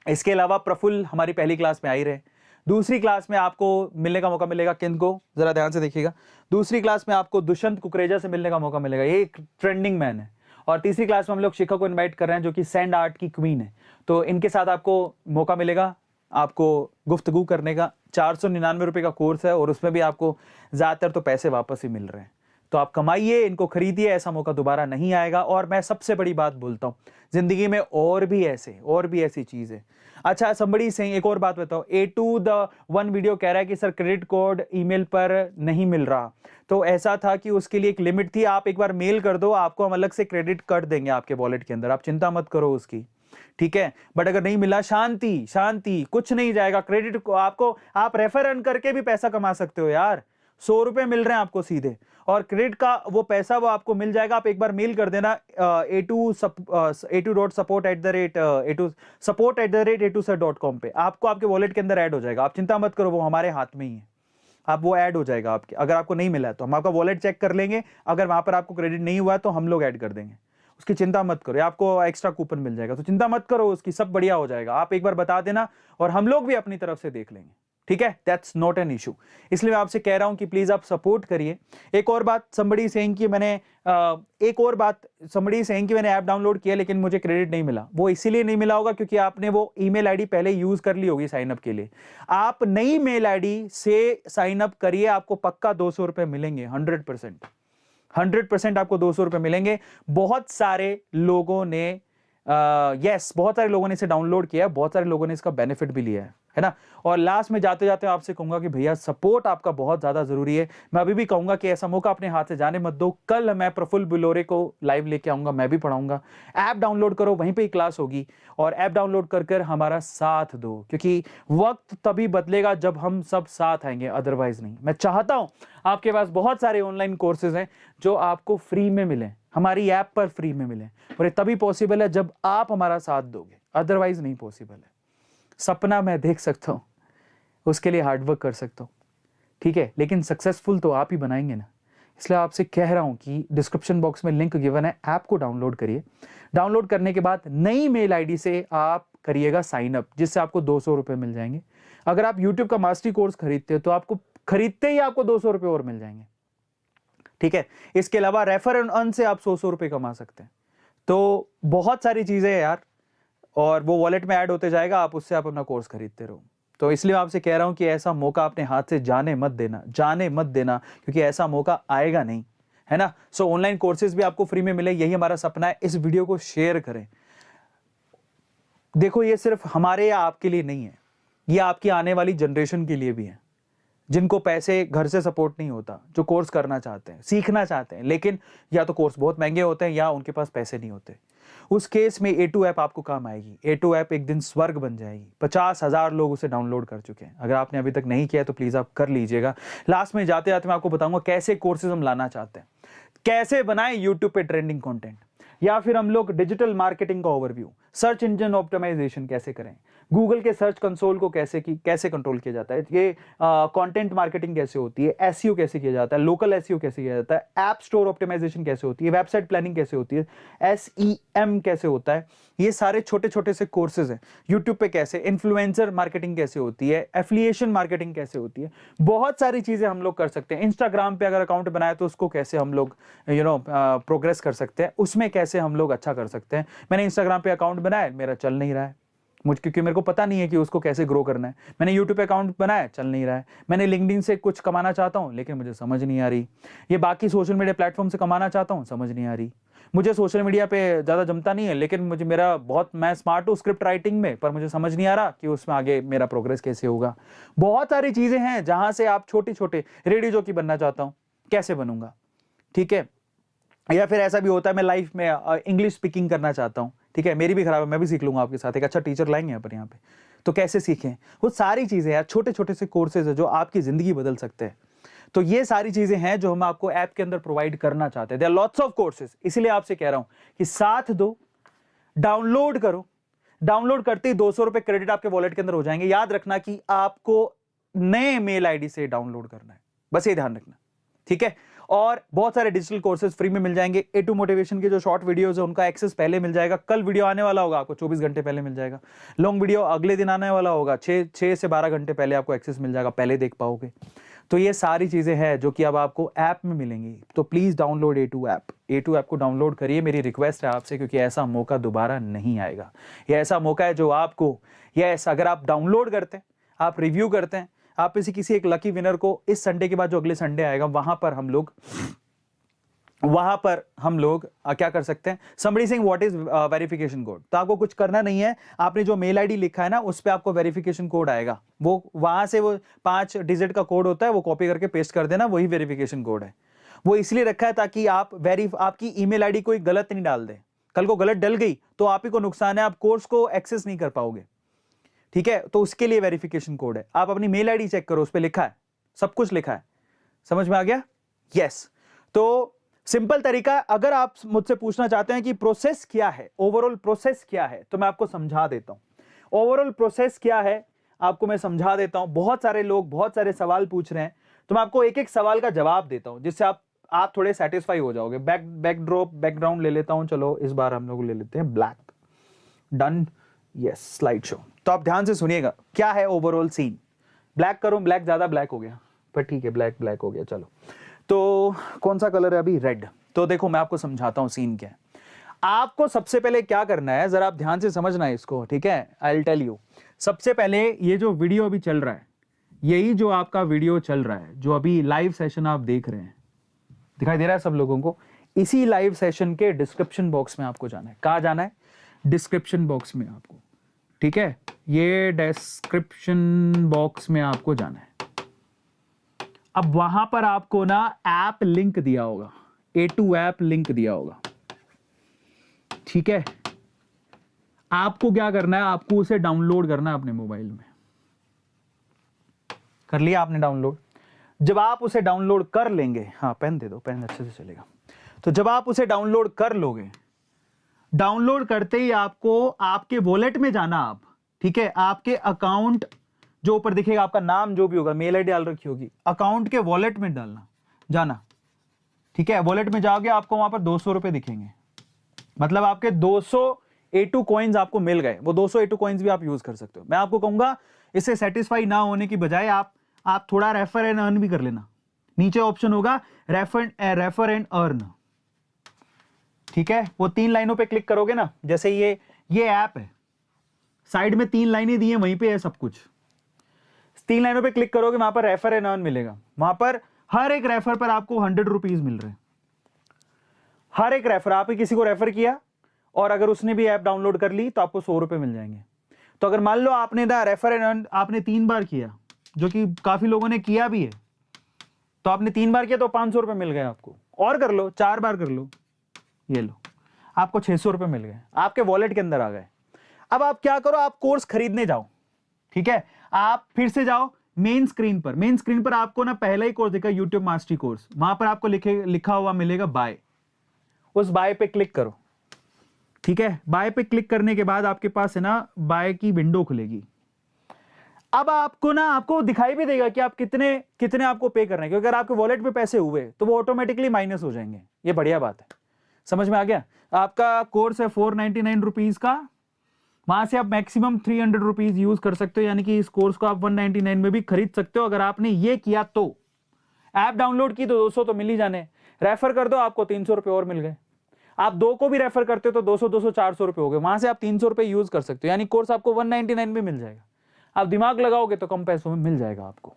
इसके अलावा प्रफुल्ल हमारी पहली क्लास में आ ही रहे, दूसरी क्लास में आपको मिलने का मौका मिलेगा किनको, जरा ध्यान से देखिएगा, दूसरी क्लास में आपको दुष्यंत कुकरेजा से मिलने का मौका मिलेगा, ये एक ट्रेंडिंग मैन है। और तीसरी क्लास में हम लोग शिखा को इनवाइट कर रहे हैं जो कि सैंड आर्ट की क्वीन है, तो इनके साथ आपको मौका मिलेगा आपको गुफ्तगू करने का। 499 रुपए का कोर्स है और उसमें भी आपको ज्यादातर तो पैसे वापस ही मिल रहे हैं, तो आप कमाइए, इनको खरीदिए, ऐसा मौका दोबारा नहीं आएगा। और मैं सबसे बड़ी बात बोलता हूं, जिंदगी में और भी ऐसी चीज है। अच्छा, somebody saying, एक और बात बताओ, A2 the one वीडियो कह रहा है कि सर क्रेडिट कोड ईमेल पर नहीं मिल रहा, तो ऐसा था कि उसके लिए एक लिमिट थी, आप एक बार मेल कर दो, आपको हम अलग से क्रेडिट कर देंगे आपके वॉलेट के अंदर, आप चिंता मत करो उसकी, ठीक है। बट अगर नहीं मिला, शांति, कुछ नहीं जाएगा। क्रेडिट को आपको, आप रेफर अर्न करके भी पैसा कमा सकते हो यार, 100 रुपए मिल रहे हैं आपको सीधे, और क्रेडिट का वो पैसा वो आपको मिल जाएगा। आप एक बार मेल कर देना a2support@a2sir.com पे, आपको आपके वॉलेट के अंदर ऐड हो जाएगा, आप चिंता मत करो, वो हमारे हाथ में ही है, आप वो ऐड हो जाएगा आपके। अगर आपको नहीं मिला है तो हम आपका वॉलेट चेक कर लेंगे, अगर वहां पर आपको क्रेडिट नहीं हुआ तो हम लोग ऐड कर देंगे, उसकी चिंता मत करो, आपको एक्स्ट्रा कूपन मिल जाएगा, तो चिंता मत करो उसकी, सब बढ़िया हो जाएगा। आप एक बार बता देना और हम लोग भी अपनी तरफ से देख लेंगे, ठीक है, दैट्स नॉट एन इशू। इसलिए मैं आपसे कह रहा हूं कि प्लीज आप सपोर्ट करिए। एक और बात, somebody saying कि मैंने ऐप डाउनलोड किया लेकिन मुझे क्रेडिट नहीं मिला, वो इसीलिए नहीं मिला होगा क्योंकि आपने वो ईमेल आईडी पहले यूज कर ली होगी साइन अप के लिए। आप नई मेल आईडी से साइन अप करिए, आपको पक्का 200 रुपए मिलेंगे, 100% आपको 200 रुपए मिलेंगे। बहुत सारे लोगों ने बहुत सारे लोगों ने इसे डाउनलोड किया है, बहुत सारे लोगों ने इसका बेनिफिट भी लिया है ना। और लास्ट में जाते जाते आपसे कहूंगा कि भैया सपोर्ट आपका बहुत ज्यादा जरूरी है। मैं अभी भी कहूंगा कि ऐसा मौका अपने हाथ से जाने मत दो। कल मैं प्रफुल्ल बिलोरे को लाइव लेके आऊंगा, मैं भी पढ़ाऊंगा। ऐप डाउनलोड करो, वहीं पे ही क्लास होगी, और ऐप डाउनलोड कर हमारा साथ दो, क्योंकि वक्त तभी बदलेगा जब हम सब साथ आएंगे, अदरवाइज नहीं। मैं चाहता हूं, आपके पास बहुत सारे ऑनलाइन कोर्सेज हैं जो आपको फ्री में मिले, हमारी ऐप पर फ्री में मिले, और ये तभी पॉसिबल है जब आप हमारा साथ दोगे, अदरवाइज नहीं पॉसिबल है। सपना मैं देख सकता हूं, उसके लिए हार्डवर्क कर सकता हूं, ठीक है, लेकिन सक्सेसफुल तो आप ही बनाएंगे ना। इसलिए आपसे कह रहा हूं कि डिस्क्रिप्शन बॉक्स में लिंक गिवन है, ऐप को डाउनलोड करिए। डाउनलोड करने के बाद नई मेल आईडी से आप करिएगा साइन अप, जिससे आपको 200 रुपए मिल जाएंगे। अगर आप यूट्यूब का मास्टरी कोर्स खरीदते हो तो आपको खरीदते ही आपको 200 रुपए और मिल जाएंगे, ठीक है। इसके अलावा रेफर एंड अर्न से आप 100 रुपए कमा सकते हैं। तो बहुत सारी चीजें हैं यार, और वो वॉलेट में ऐड होते जाएगा, आप उससे आप अपना कोर्स खरीदते रहो। तो इसलिए आपसे कह रहा हूं कि ऐसा मौका अपने हाथ से जाने मत देना, क्योंकि ऐसा मौका आएगा नहीं, है ना। सो ऑनलाइन कोर्सेज भी आपको फ्री में मिले, यही हमारा सपना है। इस वीडियो को शेयर करें। देखो, ये सिर्फ हमारे या आपके लिए नहीं है, ये आपकी आने वाली जनरेशन के लिए भी है, जिनको पैसे घर से सपोर्ट नहीं होता, जो कोर्स करना चाहते हैं, सीखना चाहते हैं, लेकिन या तो कोर्स बहुत महंगे होते हैं या उनके पास पैसे नहीं होते। उस केस में A2 ऐप आपको काम आएगी। A2 ऐप एक दिन स्वर्ग बन जाएगी। 50,000 लोग उसे डाउनलोड कर चुके हैं। अगर आपने अभी तक नहीं किया तो प्लीज आप कर लीजिएगा। लास्ट में जाते जाते मैं आपको बताऊंगा कैसे कोर्सेज हम लाना चाहते हैं, कैसे बनाएं यूट्यूब पे ट्रेंडिंग कंटेंट, या फिर हम लोग डिजिटल मार्केटिंग का ओवरव्यू, सर्च इंजन ऑप्टिमाइजेशन कैसे करें, गूगल के सर्च कंसोल को कैसे कंट्रोल किया जाता है, ये कंटेंट मार्केटिंग कैसे होती है, एसईओ कैसे किया जाता है, लोकल एसईओ कैसे किया जाता है, ऐप स्टोर ऑप्टिमाइजेशन कैसे होती है, वेबसाइट प्लानिंग कैसे होती है, SEM कैसे होता है, ये सारे छोटे छोटे से कोर्सेज हैं। यूट्यूब पे कैसे इन्फ्लुएंसर मार्केटिंग कैसे होती है, एफिलिएशन मार्केटिंग कैसे होती है, बहुत सारी चीजें हम लोग कर सकते हैं। इंस्टाग्राम पे अगर अकाउंट बनाया तो उसको कैसे हम लोग प्रोग्रेस कर सकते हैं, उसमें कैसे हम लोग अच्छा कर सकते हैं। मैंने इंस्टाग्राम पे अकाउंट बनाया, मेरा चल नहीं रहा है, क्योंकि मेरे को पता नहीं है कि उसको कैसे ग्रो करना है। मैंने यूट्यूब पे अकाउंट बनाया, चल नहीं रहा है। मैंने लिंक्डइन से कुछ कमाना चाहता हूं, लेकिन मुझे समझ नहीं आ रही। ये बाकी सोशल मीडिया प्लेटफॉर्म से कमाना चाहता हूं, समझ नहीं आ रही। मुझे सोशल मीडिया पे ज्यादा जमता नहीं है, लेकिन मैं स्मार्ट हूँ स्क्रिप्ट राइटिंग में, पर मुझे समझ नहीं आ रहा कि उसमें आगे मेरा प्रोग्रेस कैसे होगा। बहुत सारी चीजें हैं जहां से आप छोटे छोटे रेडियो जॉकी बनना चाहता हूं, कैसे बनूंगा, ठीक है। या फिर ऐसा भी होता है मैं लाइफ में इंग्लिश स्पीकिंग करना चाहता हूं, ठीक है, मेरी भी खराब है, मैं भी सीख लूंगा आपके साथ, एक अच्छा टीचर लाएंगे अपन यहाँ पे, तो कैसे सीखें। वो सारी चीजें यार, छोटे छोटे से कोर्सेज है जो आपकी जिंदगी बदल सकते हैं। तो ये सारी चीजें हैं जो हम आपको ऐप के अंदर प्रोवाइड करना चाहते हैं। There are lots of courses, इसलिए आपसे कह रहा हूं कि साथ दो, डाउनलोड करो। डाउनलोड करते ही 200 रुपए क्रेडिट आपके वॉलेट के अंदर हो जाएंगे। याद रखना कि आपको नए मेल आईडी से डाउनलोड करना है, बस ये ध्यान रखना, ठीक है। और बहुत सारे डिजिटल कोर्सेज फ्री में मिल जाएंगे। A2 मोटिवेशन के जो शॉर्ट वीडियोस है उनका एक्सेस पहले मिल जाएगा। कल वीडियो आने वाला होगा, आपको 24 घंटे पहले मिल जाएगा। लॉन्ग वीडियो अगले दिन आने वाला होगा, 6 से 12 घंटे पहले आपको एक्सेस मिल जाएगा, पहले देख पाओगे। तो ये सारी चीजें हैं जो कि अब आपको ऐप में मिलेंगी। तो please download A2 app. A2 app को डाउनलोड करिए, मेरी रिक्वेस्ट है आपसे, क्योंकि ऐसा मौका दोबारा नहीं आएगा। ये ऐसा मौका है जो आपको, यस, अगर आप डाउनलोड करते हैं, आप रिव्यू करते हैं, आप किसी एक लकी विनर को इस संडे के बाद जो अगले संडे आएगा वहां पर हम लोग क्या कर सकते हैं, somebody saying what is verification code. तो आपको कुछ करना नहीं है, आपने जो मेल आईडी लिखा है ना उस पे आपको वेरिफिकेशन कोड आएगा, वो वहां से वो 5 डिजिट का कोड होता है, वो कॉपी करके पेस्ट कर देना, वही वेरिफिकेशन कोड है। वो इसलिए रखा है ताकि आपकी ईमेल आईडी कोई गलत नहीं डाल दे, कल को गलत डल गई तो आप ही को नुकसान है, आप कोर्स को एक्सेस नहीं कर पाओगे, ठीक है। तो उसके लिए वेरिफिकेशन कोड है। आप अपनी मेल आईडी चेक करो, उस पर लिखा है, सब कुछ लिखा है। समझ में आ गया? यस। तो सिंपल तरीका, अगर आप मुझसे पूछना चाहते हैं कि प्रोसेस क्या है, ओवरऑल प्रोसेस क्या है, तो मैं आपको समझा देता हूं। ओवरऑल प्रोसेस क्या है आपको मैं समझा देता हूं। बहुत सारे लोग बहुत सारे सवाल पूछ रहे हैं, तो मैं आपको एक एक सवाल का जवाब देता हूं, जिससे आप थोड़े सेटिस्फाई हो जाओगे। बैकग्राउंड ले लेता हूं। चलो इस बार हम लोग ले लेते हैं black. Done. Yes, slide show. तो आप ध्यान से सुनिएगा, क्या है ओवरऑल सीन। ब्लैक करो, ब्लैक ज्यादा ब्लैक हो गया, पर ठीक है, ब्लैक हो गया। चलो, तो कौन सा कलर है अभी? रेड। तो देखो मैं आपको समझाता हूं सीन क्या है। आपको सबसे पहले क्या करना है, जरा आप ध्यान से समझना है इसको, ठीक है। I will tell you. सबसे पहले ये जो वीडियो अभी चल रहा है, यही जो आपका वीडियो चल रहा है, जो अभी लाइव सेशन आप देख रहे हैं, दिखाई दे रहा है सब लोगों को? इसी लाइव सेशन के डिस्क्रिप्शन बॉक्स में आपको जाना है। कहां जाना है? डिस्क्रिप्शन बॉक्स में आपको, ठीक है। ये डिस्क्रिप्शन बॉक्स में आपको जाना है। अब वहां पर आपको ना ऐप लिंक दिया होगा, A2 ऐप लिंक दिया होगा, ठीक है। आपको क्या करना है, आपको उसे डाउनलोड करना है अपने मोबाइल में। कर लिया आपने डाउनलोड? जब आप उसे डाउनलोड कर लेंगे, हाँ पेन दे दो, पेन अच्छे से चलेगा। तो जब आप उसे डाउनलोड कर लोगे, डाउनलोड करते ही आपको आपके वॉलेट में जाना आप, ठीक है। आपके अकाउंट जो ऊपर दिखेगा, आपका नाम जो भी होगा, मेल आईडी डाल रखी होगी, अकाउंट के वॉलेट में डालना जाना, ठीक है। वॉलेट में जाओगे, आपको वहां पर 200 रुपए दिखेंगे, मतलब आपके 200 A2 कॉइन्स आपको मिल गए। वो 200 A2 कॉइन्स भी आप यूज कर सकते हो। मैं आपको कहूंगा, इससे सेटिस्फाई ना होने की बजाय आप थोड़ा रेफर एंड अर्न भी कर लेना। नीचे ऑप्शन होगा रेफर एंड अर्न, ठीक है। वो 3 लाइनों पे क्लिक करोगे ना, जैसे ये ऐप है, साइड में 3 लाइनें दी हैं, वहीं पे है सब कुछ। 3 लाइनों पे क्लिक करोगे, वहां पर रेफर एंड अर्न मिलेगा। वहां पर हर एक रेफर पर आपको 100 रुपीज मिल रहे हैं। हर एक रेफर, आपने किसी को रेफर किया और अगर उसने भी ऐप डाउनलोड कर ली तो आपको 100 रुपए मिल जाएंगे। तो अगर मान लो आपने ना रेफर एंड अर्न आपने 3 बार किया, जो कि काफी लोगों ने किया भी है, तो आपने 3 बार किया तो 500 रुपए मिल गए आपको। और कर लो, 4 बार कर लो, ये लो, आपको 600 रुपए मिल गए, आपके वॉलेट के अंदर आ गए। अब आप क्या करो, आप कोर्स खरीदने जाओ, ठीक है। आप फिर से जाओ मेन स्क्रीन पर। मेन स्क्रीन पर आपको ना पहला ही कोर्स दिखा, यूट्यूब मास्टरी कोर्स, वहां पर आपको लिखा हुआ मिलेगा बाय। उस बाय पे क्लिक करो, ठीक है। बाय पे क्लिक करने के बाद आपके पास है ना बाय की विंडो खुलेगी। अब आपको दिखाई भी देगा कि आप कितने आपको पे करना है, क्योंकि अगर आपके वॉलेट पे पैसे हुए तो वो ऑटोमेटिकली माइनस हो जाएंगे। ये बढ़िया बात है। समझ में आ गया? आपका कोर्स है 499 रुपीज का, वहां से आप मैक्सिमम 300 रुपीज यूज कर सकते हो, यानी कि इस कोर्स को आप 199 में भी खरीद सकते हो। अगर आपने ये किया तो, ऐप डाउनलोड की तो 200 तो मिल ही जाने, रेफर कर दो आपको 300 रुपए और मिल गए। आप 2 को भी रेफर करते हो तो 200 200 400 रुपए हो गए, वहां से आप 300 रुपए यूज कर सकते हो, यानी कोर्स आपको 199 में मिल जाएगा। आप दिमाग लगाओगे तो कम पैसों में मिल जाएगा आपको,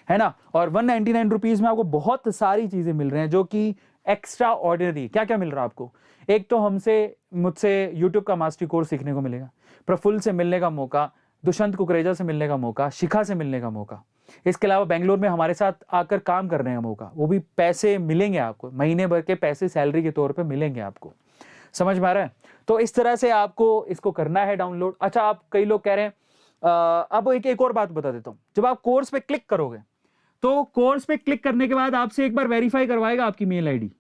है ना। और 199 रुपीज में आपको बहुत सारी चीजें मिल रही हैं जो कि एक्स्ट्रा ऑर्डिनरी। क्या क्या मिल रहा है आपको? एक तो मुझसे यूट्यूब का मास्टरी कोर्स सीखने को मिलेगा, प्रफुल्ल से मिलने का मौका, दुष्यंत कुकरेजा से मिलने का मौका, शिखा से मिलने का मौका, इसके अलावा बेंगलोर में हमारे साथ आकर काम करने का मौका, वो भी पैसे मिलेंगे आपको, महीने भर के पैसे सैलरी के तौर पे मिलेंगे आपको। समझ में आ रहा है? तो इस तरह से आपको इसको करना है डाउनलोड। अच्छा, आप कई लोग कह रहे हैं, अब एक और बात बता देता हूं। जब आप कोर्स पे क्लिक करोगे तो कोर्स पे क्लिक करने के बाद आपसे एक बार वेरीफाई करवाएगा आपकी मेल आईडी।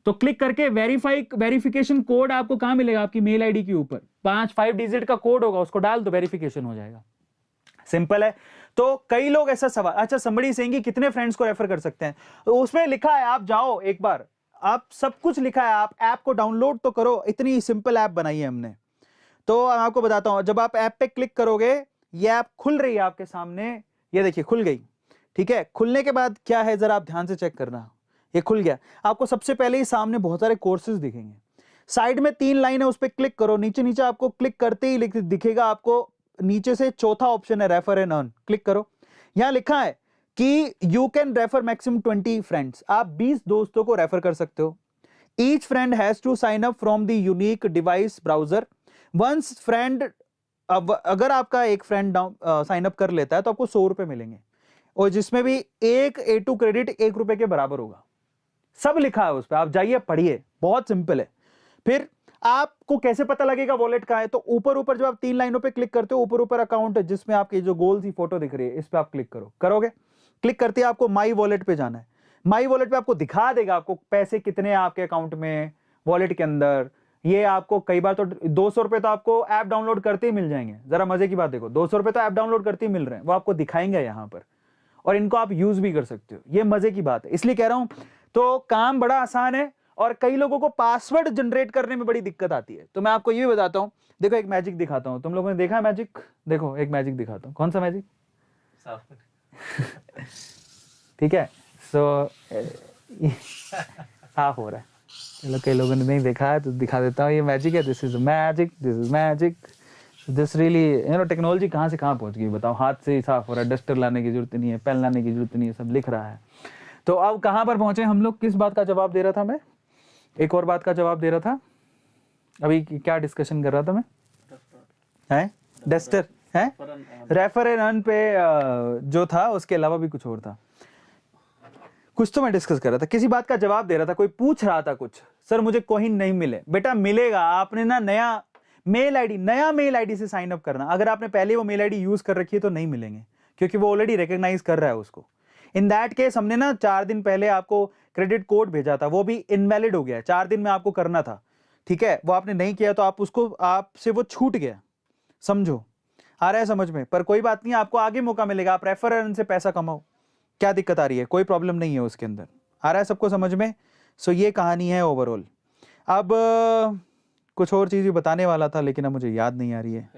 तो क्लिक करके वेरिफिकेशन कोड आपको कहां मिलेगा? आपकी मेल आईडी के ऊपर 5 डिजिट का कोड होगा, उसको डाल दो, वेरिफिकेशन हो जाएगा। सिंपल है। तो कई लोग ऐसा सवाल, अच्छा somebody saying कि कितने फ्रेंड्स को रेफर कर सकते हैं, तो उसमें लिखा है, आप जाओ एक बार, आप सब कुछ लिखा है, आप ऐप को डाउनलोड तो करो, इतनी सिंपल ऐप बनाई है हमने। तो मैं आपको बताता हूं, जब आप ऐप पे क्लिक करोगे, ये ऐप खुल रही है आपके सामने, ये देखिए खुल गई, ठीक है। खुलने के बाद क्या है, जरा आप ध्यान से चेक करना, ये खुल गया। आपको सबसे पहले ही सामने बहुत सारे कोर्सेज दिखेंगे, साइड में 3 लाइन है, उस पर क्लिक करो, नीचे नीचे आपको क्लिक करते ही दिखेगा, आपको नीचे से चौथा ऑप्शन है रेफर एंड अर्न, क्लिक करो। यहां लिखा है कि you can refer maximum 20 friends, आप 20 दोस्तों को रेफर कर सकते हो। Each friend has to sign up from the unique device browser once friend. अब अगर आपका एक फ्रेंड साइन अप कर लेता है तो आपको 100 रुपए मिलेंगे, और जिसमें भी एक A2 क्रेडिट 1 रुपए के बराबर होगा। सब लिखा है उस पर, आप जाइए पढ़िए, बहुत सिंपल है। फिर आपको कैसे पता लगेगा वॉलेट का है, तो ऊपर ऊपर जब आप 3 लाइनों पे क्लिक करते हो, ऊपर ऊपर अकाउंट है जिसमें आपकी जो गोल सी फोटो दिख रही है, इस पे आप क्लिक करोगे। क्लिक करते ही आपको माई वॉलेट पे जाना है। माई वॉलेट पे आपको दिखा देगा आपको पैसे कितने हैं आपके अकाउंट में वॉलेट के अंदर। ये आपको कई बार तो 200 रुपए तो आपको ऐप डाउनलोड करते ही मिल जाएंगे। जरा मजे की बात देखो, 200 रुपए तो ऐप डाउनलोड करते ही मिल रहे हैं, वो आपको दिखाएंगे यहाँ पर, और इनको आप यूज भी कर सकते हो। ये मजे की बात है, इसलिए कह रहा हूं। तो काम बड़ा आसान है, और कई लोगों को पासवर्ड जनरेट करने में बड़ी दिक्कत आती है। तो मैं आपको ये भी बताता हूं, देखो एक मैजिक दिखाता हूं, तुम लोगों ने देखा है मैजिक? देखो एक मैजिक दिखाता हूं, कौन सा मैजिक? ठीक है, सो साफ हो रहा है। चलो कई लोगों ने नहीं देखा है तो दिखा देता हूँ, ये मैजिक है, this is magic, this is magic. This really, you know, technology कहाँ से कहाँ पहुंच गई बताओ। हाथ से ही साफ हो रहा है, डस्टर लाने की जरूरत नहीं है, पेन लाने की जरूरत नहीं है, सब लिख रहा है। तो अब कहाँ पर पहुंचे हम लोग? किस बात का जवाब दे रहा था मैं? एक और बात का जवाब दे रहा था। अभी क्या डिस्कशन कर रहा था मैं? है डस्टर है, रेफर एंड अर्न पे जो था, उसके अलावा भी कुछ और था, कुछ तो मैं डिस्कस कर रहा था, किसी बात का जवाब दे रहा था। कोई पूछ रहा था कुछ, सर मुझे कॉइन नहीं मिले। बेटा मिलेगा, आपने ना नया मेल आईडी से साइन अप करना। अगर आपने पहले वो मेल आईडी यूज कर रखी है तो नहीं मिलेंगे, क्योंकि वो ऑलरेडी रिकॉग्नाइज कर रहा है उसको। इन दैट केस हमने ना 4 दिन पहले आपको क्रेडिट कोड भेजा था, वो भी इनवैलिड हो गया। 4 दिन में आपको करना था, ठीक है, वो आपने नहीं किया तो आपसे वो छूट गया। समझो, आ रहा है समझ में? पर कोई बात नहीं, आपको आगे मौका मिलेगा, आप रेफर एंड से पैसा कमाओ। क्या दिक्कत आ रही है? कोई प्रॉब्लम नहीं है उसके अंदर। आ रहा है सबको समझ में? सो ये कहानी है ओवरऑल। अब कुछ और चीज भी बताने वाला था, लेकिन अब मुझे याद नहीं आ रही है।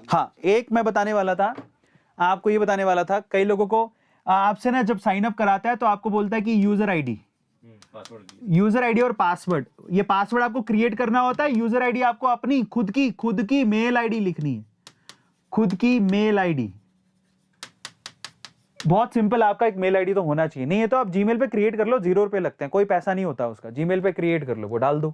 हाँ, एक मैं बताने वाला था आपको, ये बताने वाला था, कई लोगों को आपसे ना जब साइन अप कराता है तो आपको बोलता है कि यूजर आईडी और पासवर्ड। ये पासवर्ड आपको क्रिएट करना होता है, यूजर आईडी आपको अपनी खुद की मेल आईडी लिखनी है, खुद की मेल आईडी। बहुत सिंपल, आपका एक मेल आईडी तो होना चाहिए। नहीं है तो आप जीमेल पे क्रिएट कर लो, 0 रुपए लगते हैं, कोई पैसा नहीं होता उसका। जीमेल पे क्रिएट कर लो, वो डाल दो।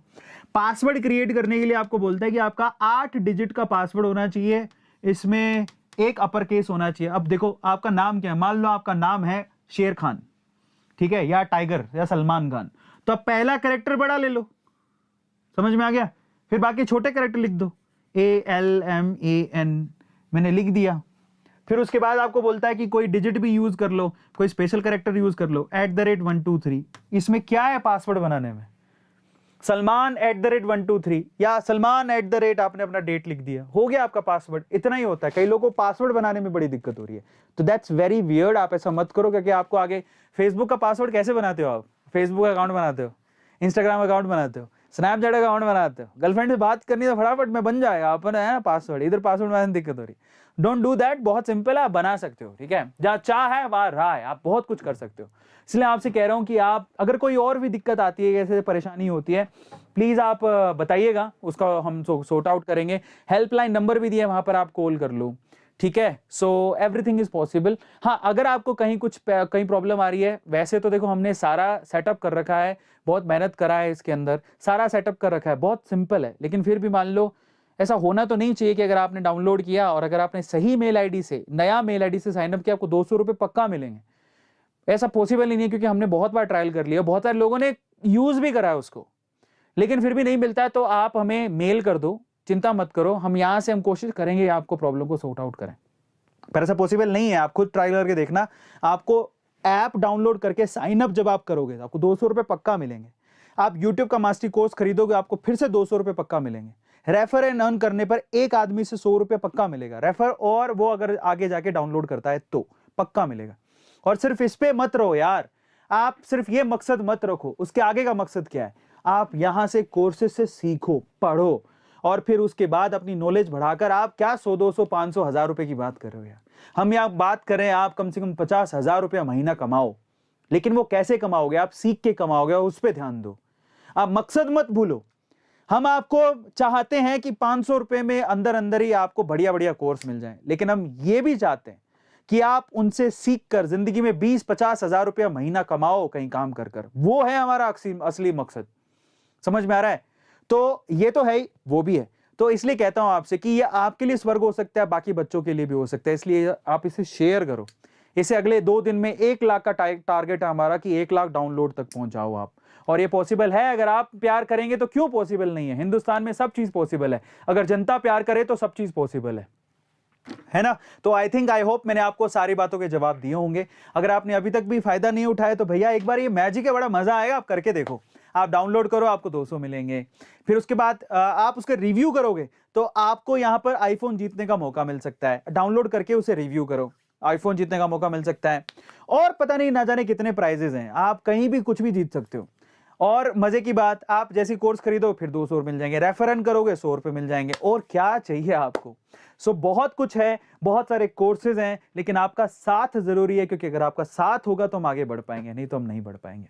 पासवर्ड क्रिएट करने के लिए आपको बोलता है कि आपका 8 डिजिट का पासवर्ड होना चाहिए, इसमें एक अपर केस होना चाहिए। अब देखो आपका नाम क्या है, मान लो आपका नाम है शेर खान, ठीक है, या टाइगर या सलमान खान, तो अब पहला कैरेक्टर बड़ा ले लो, समझ में आ गया? फिर बाकी छोटे कैरेक्टर लिख दो, ALMAN मैंने लिख दिया। फिर उसके बाद आपको बोलता है कि कोई डिजिट भी यूज कर लो, कोई स्पेशल कैरेक्टर यूज कर लो, @123। इसमें क्या है पासवर्ड बनाने में? सलमान @123 या सलमान आपने अपना डेट लिख दिया, हो गया आपका पासवर्ड। इतना ही होता है। कई लोगों को पासवर्ड बनाने में बड़ी दिक्कत हो रही है, तो दैट्स वेरी वियर्ड। आप ऐसा मत करो, क्योंकि आपको आगे फेसबुक का पासवर्ड कैसे बनाते हो आप? फेसबुक अकाउंट बनाते हो, इंस्टाग्राम अकाउंट बनाते हो, स्नैपचैट अकाउंट बनाते हो, गर्लफ्रेंड से बात करनी तो फटाफट में बन जाएगा, अपन है ना पासवर्ड, इधर पासवर्ड बनाने में दिक्कत हो रही। डोंट डू दैट, बहुत सिंपल है, आप बना सकते हो, ठीक है। जहाँ चाह है वहां राह है, आप बहुत कुछ कर सकते हो। इसलिए आपसे कह रहा हूं कि आप अगर कोई और भी दिक्कत आती है, जैसे परेशानी होती है, प्लीज आप बताइएगा, उसका हम सॉर्ट आउट करेंगे। हेल्पलाइन नंबर भी दिया, वहां पर आप कॉल कर लो, ठीक है। So everything is possible. हाँ, अगर आपको कहीं प्रॉब्लम आ रही है, वैसे तो देखो हमने सारा सेटअप कर रखा है, बहुत मेहनत करा है इसके अंदर, सारा सेटअप कर रखा है, बहुत सिंपल है। लेकिन फिर भी मान लो ऐसा होना तो नहीं चाहिए कि अगर आपने डाउनलोड किया और अगर आपने सही मेल आईडी से, नया मेल आईडी से साइन अप किया, आपको 200 रुपए पक्का मिलेंगे। ऐसा पॉसिबल ही नहीं है, क्योंकि हमने बहुत बार ट्रायल कर लिया, बहुत सारे लोगों ने यूज भी करा है उसको, लेकिन फिर भी नहीं मिलता है। तो आप हमें मेल कर दो, चिंता मत करो, हम यहां से हम कोशिश करेंगे आपको प्रॉब्लम को सॉर्ट आउट करें। पर ऐसा पॉसिबल नहीं है, आप खुद ट्राई करके देखना। आपको ऐप डाउनलोड करके साइन अप जब आप करोगे, आपको 200 रुपए पक्का मिलेंगे। आप यूट्यूब का मास्टर कोर्स खरीदोगे, आपको फिर से 200 रुपए पक्का मिलेंगे। रेफर एंड अर्न करने पर एक आदमी से 100 रुपये पक्का मिलेगा रेफर, और वो अगर आगे जाके डाउनलोड करता है तो पक्का मिलेगा। और सिर्फ इस पे मत रहो यार, आप सिर्फ ये मकसद मत रखो, उसके आगे का मकसद क्या है, आप यहां से कोर्सेज से सीखो, पढ़ो, और फिर उसके बाद अपनी नॉलेज बढ़ाकर आप क्या 100, 200, 500, 1000 रुपए की बात कर रहे हो यार। हम यहाँ बात करें आप कम से कम 50,000 रुपया महीना कमाओ, लेकिन वो कैसे कमाओगे, आप सीख के कमाओगे, उस पर ध्यान दो, आप मकसद मत भूलो। हम आपको चाहते हैं कि 500 रुपए में अंदर अंदर ही आपको बढ़िया बढ़िया कोर्स मिल जाए, लेकिन हम ये भी चाहते हैं कि आप उनसे सीख कर जिंदगी में 20-50 हजार रुपया महीना कमाओ कहीं काम कर कर। वो है हमारा असली मकसद। समझ में आ रहा है? तो ये तो है ही, वो भी है। तो इसलिए कहता हूं आपसे कि ये आपके लिए स्वर्ग हो सकता है, बाकी बच्चों के लिए भी हो सकता है, इसलिए आप इसे शेयर करो। इसे अगले 2 दिन में 1 लाख का टारगेट है हमारा कि 1 लाख डाउनलोड तक पहुंच जाओ आप। और ये पॉसिबल है, अगर आप प्यार करेंगे तो क्यों पॉसिबल नहीं है? हिंदुस्तान में सब चीज पॉसिबल है, अगर जनता प्यार करे तो सब चीज पॉसिबल है ना? तो आई होप मैंने आपको सारी बातों के जवाब दिए होंगे। अगर आपने अभी तक भी फायदा नहीं उठाया तो भैया एक बार ये मैजिक है, बड़ा मजा आएगा, आप करके देखो। आप डाउनलोड करो, आपको 200 मिलेंगे, फिर उसके बाद आप उसका रिव्यू करोगे तो आपको यहां पर आईफोन जीतने का मौका मिल सकता है। डाउनलोड करके उसे रिव्यू करो, आईफोन जीतने का मौका मिल सकता है, और पता नहीं ना जाने कितने प्राइजेस हैं, आप कहीं भी कुछ भी जीत सकते हो। और मजे की बात, आप जैसी कोर्स खरीदो फिर 200 मिल जाएंगे, रेफरन करोगे 100 रुपए मिल जाएंगे, और क्या चाहिए आपको? सो बहुत कुछ है, बहुत सारे कोर्सेज हैं, लेकिन आपका साथ जरूरी है, क्योंकि अगर आपका साथ होगा तो हम आगे बढ़ पाएंगे, नहीं तो हम नहीं बढ़ पाएंगे।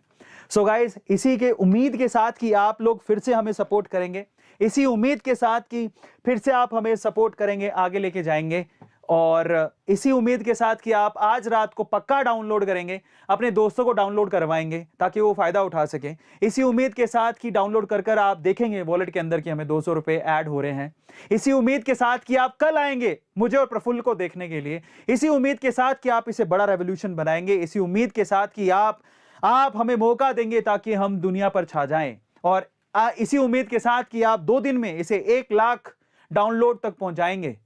सो गाइस, इसी के उम्मीद के साथ कि आप लोग फिर से हमें सपोर्ट करेंगे, इसी उम्मीद के साथ कि फिर से आप हमें सपोर्ट करेंगे, आगे लेके जाएंगे, और इसी उम्मीद के साथ कि आप आज रात को पक्का डाउनलोड करेंगे, अपने दोस्तों को डाउनलोड करवाएंगे ताकि वो फायदा उठा सके। इसी उम्मीद के साथ कि डाउनलोड कर कर आप देखेंगे वॉलेट के अंदर कि हमें 200 रुपए ऐड हो रहे हैं। इसी उम्मीद के साथ कि आप कल आएंगे मुझे और प्रफुल्ल को देखने के लिए। इसी उम्मीद के साथ कि आप इसे बड़ा रेवोल्यूशन बनाएंगे। इसी उम्मीद के साथ कि आप हमें मौका देंगे ताकि हम दुनिया पर छा जाएं। और इसी उम्मीद के साथ कि आप 2 दिन में इसे 1 लाख डाउनलोड तक पहुंचाएंगे।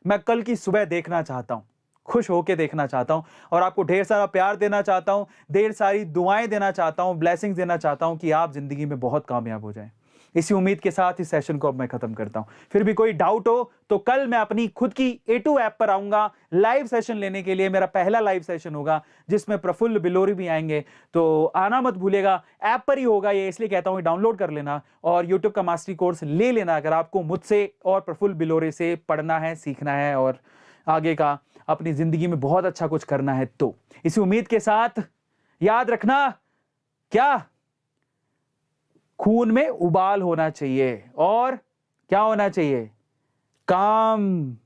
मैं कल की सुबह देखना चाहता हूं, खुश होकर देखना चाहता हूं, और आपको ढेर सारा प्यार देना चाहता हूं, ढेर सारी दुआएं देना चाहता हूं, ब्लेसिंग्स देना चाहता हूं कि आप जिंदगी में बहुत कामयाब हो जाएं। इसी उम्मीद के साथ इस सेशन को अब मैं खत्म करता हूं। फिर भी कोई डाउट हो तो कल मैं अपनी खुद की A2 ऐप पर आऊंगा लाइव सेशन लेने के लिए। मेरा पहला लाइव सेशन होगा जिसमें प्रफुल्ल बिलोरी भी आएंगे, तो आना मत भूलेगा। ऐप पर ही होगा ये, इसलिए कहता हूं डाउनलोड कर लेना और यूट्यूब का मास्टरी कोर्स ले लेना अगर आपको मुझसे और प्रफुल्ल बिलोरी से पढ़ना है, सीखना है और आगे का अपनी जिंदगी में बहुत अच्छा कुछ करना है। तो इसी उम्मीद के साथ याद रखना, क्या खून में उबाल होना चाहिए, और क्या होना चाहिए, काम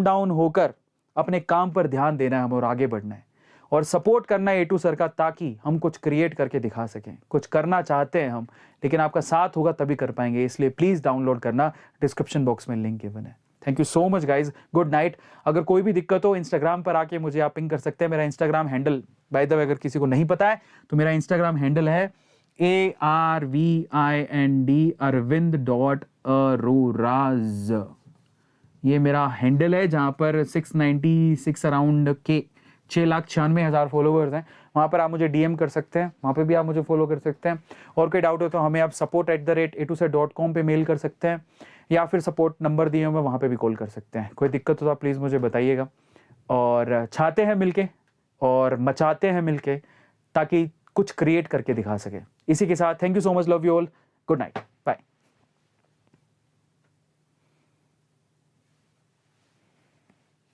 डाउन होकर अपने काम पर ध्यान देना है और आगे बढ़ना है, और सपोर्ट करना है A2 सर का, ताकि हम कुछ क्रिएट करके दिखा सकें। कुछ करना चाहते हैं हम, लेकिन आपका साथ होगा तभी कर पाएंगे, इसलिए प्लीज डाउनलोड करना, डिस्क्रिप्शन बॉक्स में लिंक गिवन है। Thank you so much guys, good night. अगर कोई भी दिक्कत हो इंस्टाग्राम पर आके मुझे आप पिंग कर सकते हैं। मेरा Instagram handle, by the way अगर किसी को नहीं पता है तो मेरा इंस्टाग्राम हैंडल है ARVIND Arvind.Aroraz। ये मेरा हैंडल है, जहां पर 696 अराउंड के 6,96,000 फॉलोवर्स हैं। वहां पर आप मुझे DM कर सकते हैं, वहां पे भी आप मुझे फॉलो कर सकते हैं। और कोई डाउट हो तो हमें आप support@a2set.com पे मेल कर सकते हैं, या फिर सपोर्ट नंबर दिए हुए वहां पे भी कॉल कर सकते हैं। कोई दिक्कत हो तो आप प्लीज़ मुझे बताइएगा। और चाहते हैं मिलके और मचाते हैं मिलके, ताकि कुछ क्रिएट करके दिखा सके। इसी के साथ thank you so much, love you all, good night, bye.